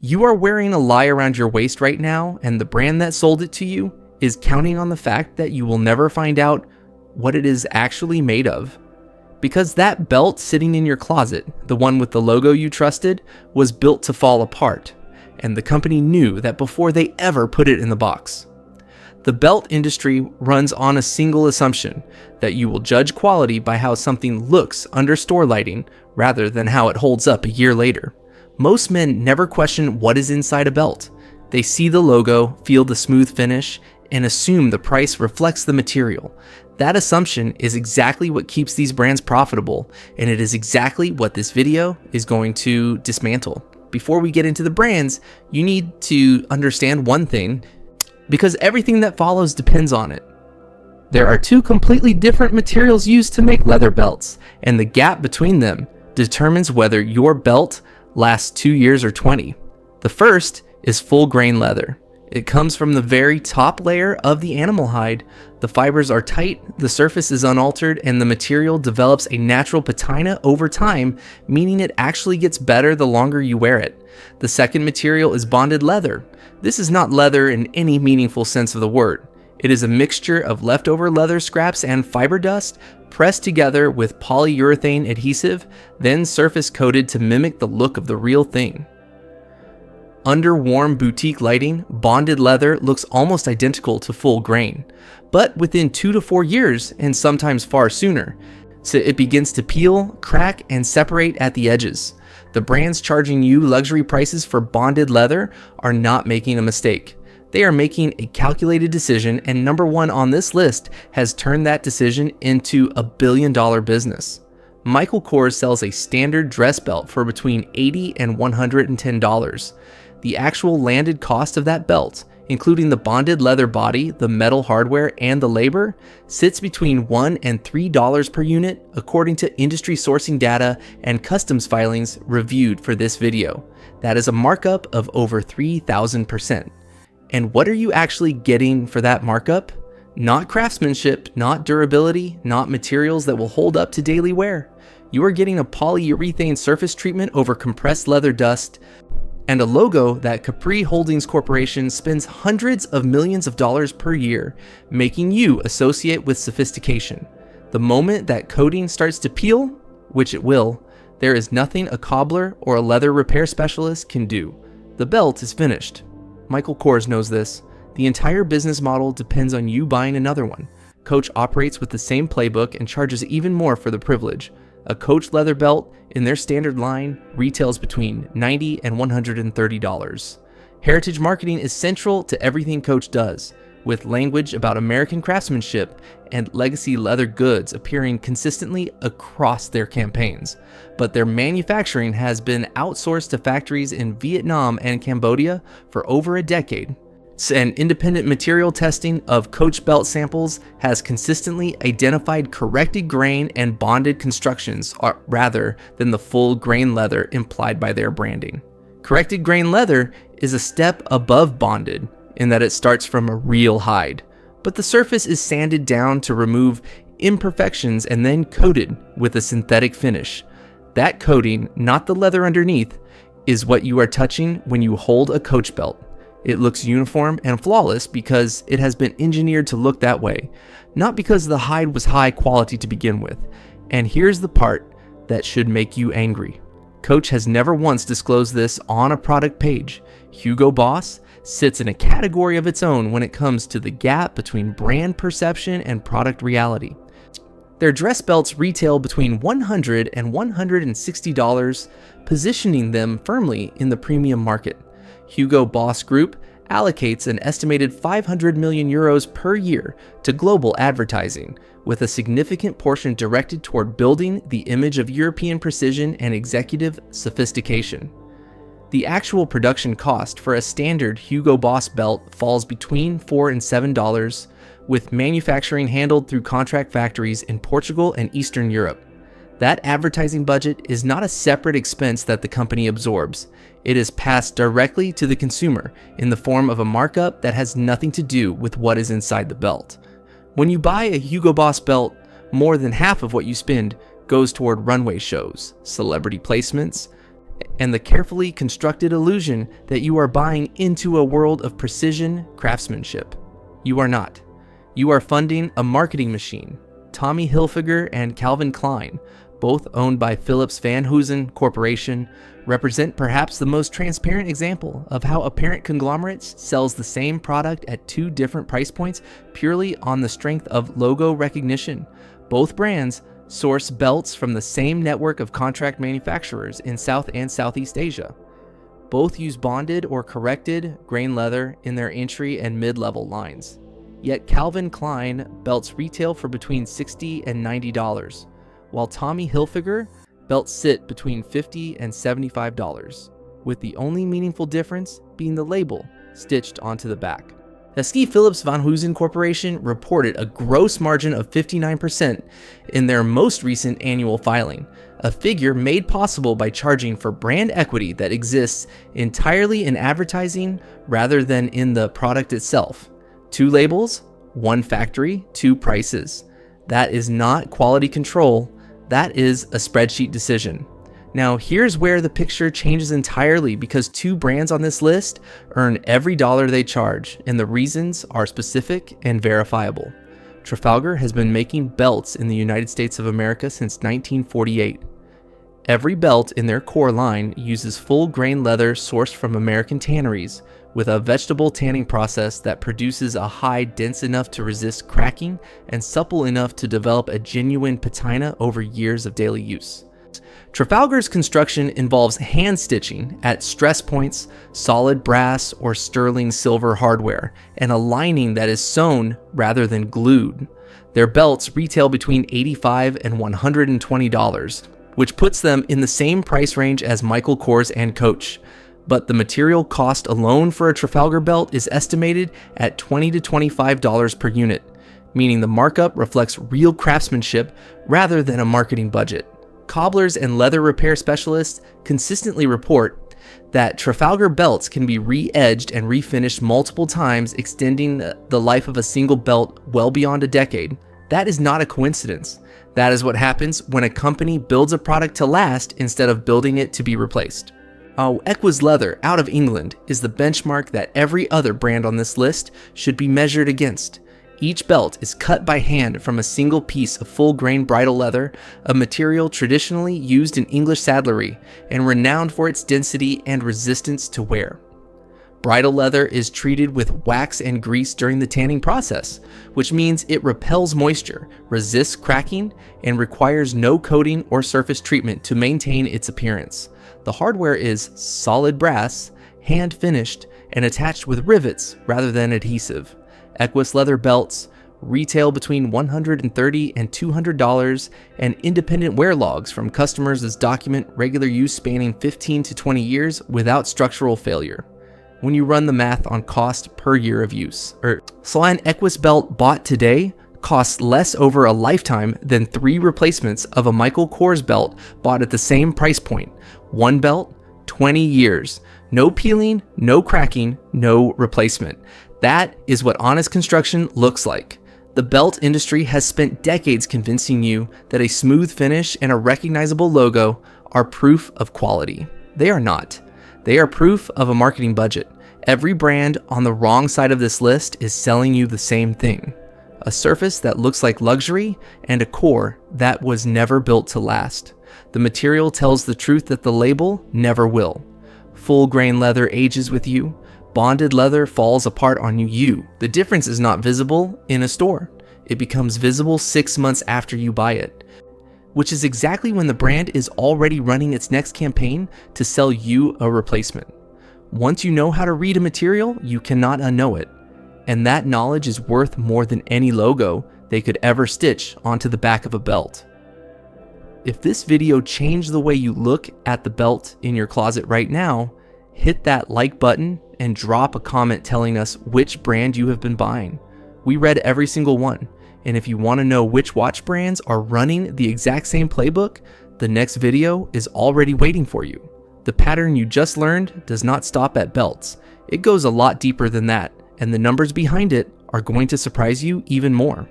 You are wearing a lie around your waist right now, and the brand that sold it to you is counting on the fact that you will never find out what it is actually made of. Because that belt sitting in your closet, the one with the logo you trusted, was built to fall apart, and the company knew that before they ever put it in the box. The belt industry runs on a single assumption, that you will judge quality by how something looks under store lighting rather than how it holds up a year later. Most men never question what is inside a belt. They see the logo, feel the smooth finish, and assume the price reflects the material. That assumption is exactly what keeps these brands profitable, and it is exactly what this video is going to dismantle. Before we get into the brands, you need to understand one thing, because everything that follows depends on it. There are two completely different materials used to make leather belts, and the gap between them determines whether your belt lasts 2 years or 20. The first is full grain leather. It comes from the very top layer of the animal hide. The fibers are tight, the surface is unaltered, and the material develops a natural patina over time, meaning it actually gets better the longer you wear it. The second material is bonded leather. This is not leather in any meaningful sense of the word. It is a mixture of leftover leather scraps and fiber dust pressed together with polyurethane adhesive, then surface coated to mimic the look of the real thing. Under warm boutique lighting, bonded leather looks almost identical to full grain, but within 2 to 4 years, and sometimes far sooner, so it begins to peel, crack, and separate at the edges. The brands charging you luxury prices for bonded leather are not making a mistake. They are making a calculated decision, and number one on this list has turned that decision into $1 billion business. Michael Kors sells a standard dress belt for between $80 and $110. The actual landed cost of that belt, including the bonded leather body, the metal hardware, and the labor, sits between $1 and $3 per unit, according to industry sourcing data and customs filings reviewed for this video. That is a markup of over 3,000%. And what are you actually getting for that markup? Not craftsmanship, not durability, not materials that will hold up to daily wear. You are getting a polyurethane surface treatment over compressed leather dust, and a logo that Capri Holdings Corporation spends hundreds of millions of dollars per year, making you associate with sophistication. The moment that coating starts to peel, which it will, there is nothing a cobbler or a leather repair specialist can do. The belt is finished. Michael Kors knows this. The entire business model depends on you buying another one. Coach operates with the same playbook and charges even more for the privilege. A Coach leather belt in their standard line retails between $90 and $130. Heritage marketing is central to everything Coach does, with language about American craftsmanship and legacy leather goods appearing consistently across their campaigns. But their manufacturing has been outsourced to factories in Vietnam and Cambodia for over a decade. And independent material testing of Coach belt samples has consistently identified corrected grain and bonded constructions rather than the full grain leather implied by their branding. Corrected grain leather is a step above bonded in that it starts from a real hide, but the surface is sanded down to remove imperfections and then coated with a synthetic finish. That coating, not the leather underneath, is what you are touching when you hold a Coach belt. It looks uniform and flawless because it has been engineered to look that way, not because the hide was high quality to begin with. And here's the part that should make you angry. Coach has never once disclosed this on a product page. Hugo Boss sits in a category of its own when it comes to the gap between brand perception and product reality. Their dress belts retail between $100 and $160, positioning them firmly in the premium market. Hugo Boss Group allocates an estimated 500 million euros per year to global advertising, with a significant portion directed toward building the image of European precision and executive sophistication. The actual production cost for a standard Hugo Boss belt falls between $4 and $7, with manufacturing handled through contract factories in Portugal and Eastern Europe. That advertising budget is not a separate expense that the company absorbs. It is passed directly to the consumer in the form of a markup that has nothing to do with what is inside the belt. When you buy a Hugo Boss belt, more than half of what you spend goes toward runway shows, celebrity placements, and the carefully constructed illusion that you are buying into a world of precision craftsmanship. You are not. You are funding a marketing machine. Tommy Hilfiger and Calvin Klein, both owned by Philips Van Heusen Corporation, represent perhaps the most transparent example of how a parent conglomerate sells the same product at two different price points purely on the strength of logo recognition. Both brands source belts from the same network of contract manufacturers in South and Southeast Asia. Both use bonded or corrected grain leather in their entry and mid-level lines. Yet Calvin Klein belts retail for between $60 and $90, while Tommy Hilfiger belts sit between $50 and $75, with the only meaningful difference being the label stitched onto the back. Ski Philips Van Heusen Corporation reported a gross margin of 59% in their most recent annual filing, a figure made possible by charging for brand equity that exists entirely in advertising rather than in the product itself. Two labels, one factory, two prices. That is not quality control, that is a spreadsheet decision. Now here's where the picture changes entirely, because two brands on this list earn every dollar they charge, and the reasons are specific and verifiable. Trafalgar has been making belts in the United States of America since 1948. Every belt in their core line uses full grain leather sourced from American tanneries, with a vegetable tanning process that produces a hide dense enough to resist cracking and supple enough to develop a genuine patina over years of daily use. Trafalgar's construction involves hand stitching at stress points, solid brass or sterling silver hardware, and a lining that is sewn rather than glued. Their belts retail between $85 and $120, which puts them in the same price range as Michael Kors and Coach. But the material cost alone for a Trafalgar belt is estimated at $20 to $25 per unit, meaning the markup reflects real craftsmanship rather than a marketing budget. Cobblers and leather repair specialists consistently report that Trafalgar belts can be re-edged and refinished multiple times, extending the life of a single belt well beyond a decade. That is not a coincidence. That is what happens when a company builds a product to last instead of building it to be replaced. Equus Leather out of England is the benchmark that every other brand on this list should be measured against. Each belt is cut by hand from a single piece of full-grain bridle leather, a material traditionally used in English saddlery and renowned for its density and resistance to wear. Bridle leather is treated with wax and grease during the tanning process, which means it repels moisture, resists cracking, and requires no coating or surface treatment to maintain its appearance. The hardware is solid brass, hand-finished, and attached with rivets rather than adhesive. Equus leather belts retail between $130 and $200, and independent wear logs from customers document regular use spanning 15 to 20 years without structural failure. When you run the math on cost per year of use, so an Equus belt bought today costs less over a lifetime than 3 replacements of a Michael Kors belt bought at the same price point. One belt, 20 years. No peeling, no cracking, no replacement. That is what honest construction looks like. The belt industry has spent decades convincing you that a smooth finish and a recognizable logo are proof of quality. They are not. They are proof of a marketing budget. Every brand on the wrong side of this list is selling you the same thing. A surface that looks like luxury and a core that was never built to last. The material tells the truth that the label never will. Full grain leather ages with you. Bonded leather falls apart on you. The difference is not visible in a store. It becomes visible 6 months after you buy it, which is exactly when the brand is already running its next campaign to sell you a replacement. Once you know how to read a material, you cannot unknow it. And that knowledge is worth more than any logo they could ever stitch onto the back of a belt. If this video changed the way you look at the belt in your closet right now, hit that like button and drop a comment telling us which brand you have been buying. We read every single one, and if you want to know which watch brands are running the exact same playbook, the next video is already waiting for you. The pattern you just learned does not stop at belts. It goes a lot deeper than that, and the numbers behind it are going to surprise you even more.